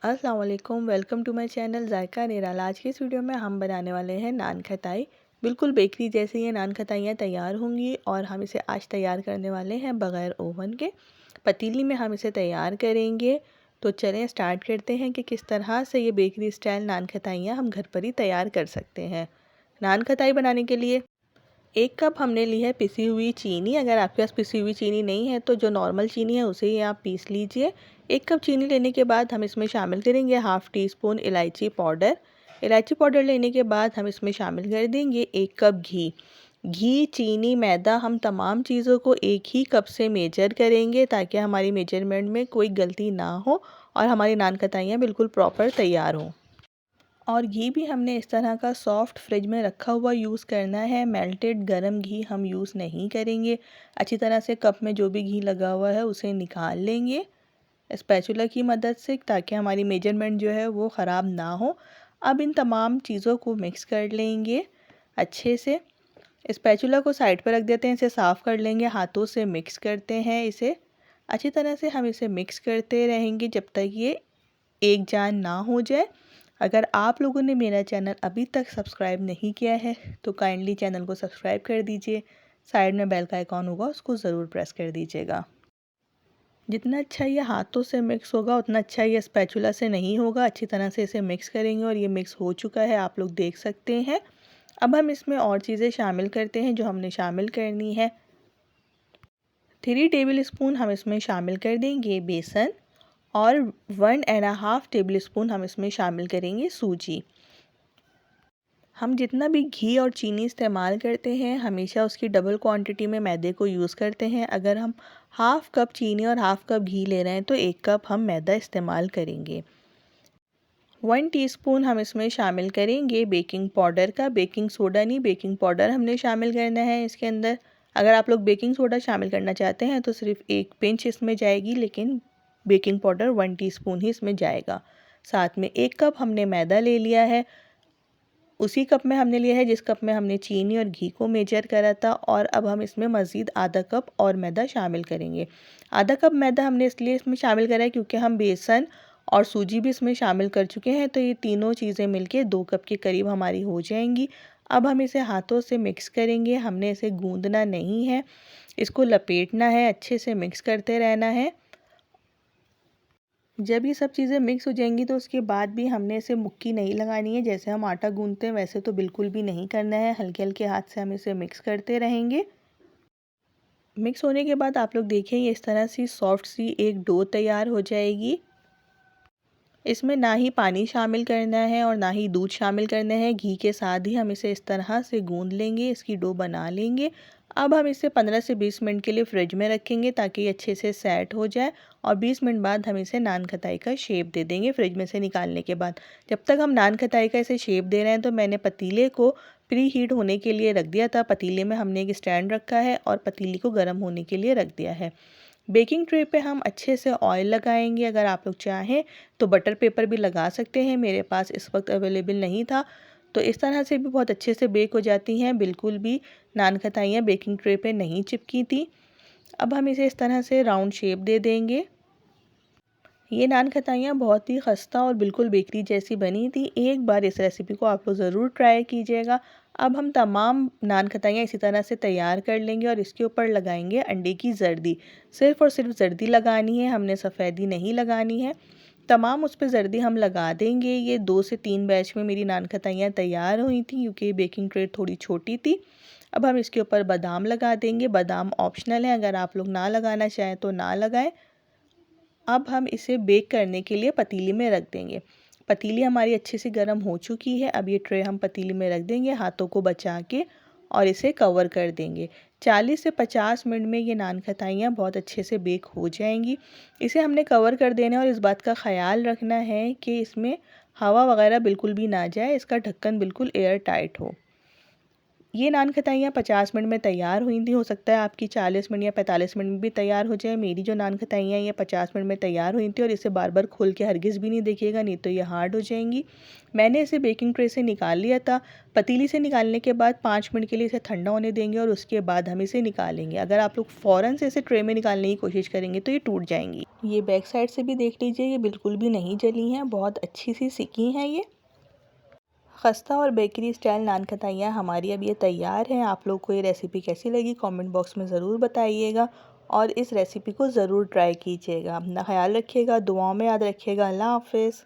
अस्सलाम वालेकुम, welcome to my channel जायका निराला। आज की इस वीडियो में हम बनाने वाले हैं नान खटाई। बिल्कुल बेकरी जैसे ये नान खटाइयाँ तैयार होंगी और हम इसे आज तैयार करने वाले हैं बग़ैर ओवन के। पतीली में हम इसे तैयार करेंगे। तो चलें स्टार्ट करते हैं कि किस तरह से ये बेकरी स्टाइल नान खटाइयाँ हम घर पर ही तैयार कर सकते हैं। नान खटाई बनाने के लिए 1 कप हमने ली है पिसी हुई चीनी। अगर आपके पास पिसी हुई चीनी नहीं है तो जो नॉर्मल चीनी है उसे ही आप पीस लीजिए। 1 कप चीनी लेने के बाद हम इसमें शामिल करेंगे हाफ़ टी स्पून इलायची पाउडर। इलायची पाउडर लेने के बाद हम इसमें शामिल कर देंगे 1 कप घी। घी, चीनी, मैदा हम तमाम चीज़ों को एक ही कप से मेजर करेंगे ताकि हमारी मेजरमेंट में कोई गलती ना हो और हमारी नान खटाइयाँ बिल्कुल प्रॉपर तैयार हों। और घी भी हमने इस तरह का सॉफ्ट फ्रिज में रखा हुआ यूज़ करना है। मेल्टेड गरम घी हम यूज़ नहीं करेंगे। अच्छी तरह से कप में जो भी घी लगा हुआ है उसे निकाल लेंगे स्पैचुला की मदद से ताकि हमारी मेजरमेंट जो है वो ख़राब ना हो। अब इन तमाम चीज़ों को मिक्स कर लेंगे अच्छे से। स्पैचुला को साइड पर रख देते हैं, इसे साफ़ कर लेंगे, हाथों से मिक्स करते हैं इसे अच्छी तरह से। हम इसे मिक्स करते रहेंगे जब तक ये एक जान ना हो जाए। अगर आप लोगों ने मेरा चैनल अभी तक सब्सक्राइब नहीं किया है तो काइंडली चैनल को सब्सक्राइब कर दीजिए। साइड में बेल का आइकॉन होगा उसको ज़रूर प्रेस कर दीजिएगा। जितना अच्छा ये हाथों से मिक्स होगा उतना अच्छा ये स्पैचुला से नहीं होगा। अच्छी तरह से इसे मिक्स करेंगे और ये मिक्स हो चुका है, आप लोग देख सकते हैं। अब हम इसमें और चीज़ें शामिल करते हैं जो हमने शामिल करनी है। 3 टेबल स्पून हम इसमें शामिल कर देंगे बेसन और 1.5 टेबल स्पून हम इसमें शामिल करेंगे सूजी। हम जितना भी घी और चीनी इस्तेमाल करते हैं हमेशा उसकी डबल क्वांटिटी में मैदे को यूज़ करते हैं। अगर हम हाफ़ कप चीनी और हाफ़ कप घी ले रहे हैं तो 1 कप हम मैदा इस्तेमाल करेंगे। 1 टीस्पून हम इसमें शामिल करेंगे बेकिंग पाउडर का। बेकिंग सोडा नहीं, बेकिंग पाउडर हमने शामिल करना है इसके अंदर। अगर आप लोग बेकिंग सोडा शामिल करना चाहते हैं तो सिर्फ 1 पिंच इसमें जाएगी, लेकिन बेकिंग पाउडर 1 टीस्पून ही इसमें जाएगा। साथ में 1 कप हमने मैदा ले लिया है, उसी कप में हमने लिया है जिस कप में हमने चीनी और घी को मेजर करा था। और अब हम इसमें मज़ीद आधा कप और मैदा शामिल करेंगे। आधा कप मैदा हमने इसलिए इसमें शामिल करा है क्योंकि हम बेसन और सूजी भी इसमें शामिल कर चुके हैं, तो ये तीनों चीज़ें मिलके 2 कप के करीब हमारी हो जाएंगी। अब हम इसे हाथों से मिक्स करेंगे, हमने इसे गूंदना नहीं है, इसको लपेटना है, अच्छे से मिक्स करते रहना है। जब ये सब चीज़ें मिक्स हो जाएंगी तो उसके बाद भी हमने इसे मुक्की नहीं लगानी है। जैसे हम आटा गूंदते हैं वैसे तो बिल्कुल भी नहीं करना है, हल्के हल्के हाथ से हम इसे मिक्स करते रहेंगे। मिक्स होने के बाद आप लोग देखें ये इस तरह सी सॉफ्ट सी एक डो तैयार हो जाएगी। इसमें ना ही पानी शामिल करना है और ना ही दूध शामिल करना है, घी के साथ ही हम इसे इस तरह से गूंद लेंगे, इसकी डो बना लेंगे। अब हम इसे 15 से 20 मिनट के लिए फ्रिज में रखेंगे ताकि ये अच्छे से सेट हो जाए और 20 मिनट बाद हम इसे नान खटाई का शेप दे देंगे फ्रिज में से निकालने के बाद। जब तक हम नान खटाई का इसे शेप दे रहे हैं तो मैंने पतीले को प्री हीट होने के लिए रख दिया था। पतीले में हमने एक स्टैंड रखा है और पतीली को गर्म होने के लिए रख दिया है। बेकिंग ट्रे पे हम अच्छे से ऑयल लगाएंगे। अगर आप लोग चाहें तो बटर पेपर भी लगा सकते हैं, मेरे पास इस वक्त अवेलेबल नहीं था। तो इस तरह से भी बहुत अच्छे से बेक हो जाती हैं, बिल्कुल भी नान खटाइयाँ बेकिंग ट्रे पे नहीं चिपकी थी। अब हम इसे इस तरह से राउंड शेप दे देंगे। ये नान खटाइयाँ बहुत ही खस्ता और बिल्कुल बेकरी जैसी बनी थी। एक बार इस रेसिपी को आप लोग ज़रूर ट्राई कीजिएगा। अब हम तमाम नान खटाइयाँ इसी तरह से तैयार कर लेंगे और इसके ऊपर लगाएंगे अंडे की जर्दी। सिर्फ़ और सिर्फ जर्दी लगानी है, हमने सफ़ेदी नहीं लगानी है। तमाम उस पर जर्दी हम लगा देंगे। ये 2 से 3 बैच में मेरी नान खटाइयाँ तैयार हुई थी क्योंकि बेकिंग ट्रे थोड़ी छोटी थी। अब हम इसके ऊपर बादाम लगा देंगे। बादाम ऑप्शनल है, अगर आप लोग ना लगाना चाहें तो ना लगाएं। अब हम इसे बेक करने के लिए पतीली में रख देंगे। पतीली हमारी अच्छे से गर्म हो चुकी है। अब ये ट्रे हम पतीली में रख देंगे हाथों को बचा के और इसे कवर कर देंगे। 40 से 50 मिनट में ये नान खटाइयाँ बहुत अच्छे से बेक हो जाएंगी। इसे हमने कवर कर देना है और इस बात का ख़याल रखना है कि इसमें हवा वगैरह बिल्कुल भी ना जाए, इसका ढक्कन बिल्कुल एयर टाइट हो। ये नान खताइयाँ 50 मिनट में तैयार हुई थी। हो सकता है आपकी 40 मिनट या 45 मिनट में भी तैयार हो जाए। मेरी जो नान खताइयाँ ये 50 मिनट में तैयार हुई थी और इसे बार बार खोल के हरगिज़ भी नहीं देखिएगा, नहीं तो ये हार्ड हो जाएंगी। मैंने इसे बेकिंग ट्रे से निकाल लिया था। पतीली से निकालने के बाद 5 मिनट के लिए इसे ठंडा होने देंगे और उसके बाद हम इसे निकालेंगे। अगर आप लोग फ़ौरन से इसे ट्रे में निकालने की कोशिश करेंगे तो ये टूट जाएंगी। ये बैक साइड से भी देख लीजिए, ये बिल्कुल भी नहीं जली हैं, बहुत अच्छी सी सिकी हैं ये। खस्ता और बेकरी स्टाइल नान खताइयाँ हमारी अब ये तैयार हैं। आप लोग को ये रेसिपी कैसी लगी कमेंट बॉक्स में ज़रूर बताइएगा और इस रेसिपी को ज़रूर ट्राई कीजिएगा। अपना ख्याल रखिएगा, दुआओं में याद रखिएगा। अल्लाह हाफ़िज़।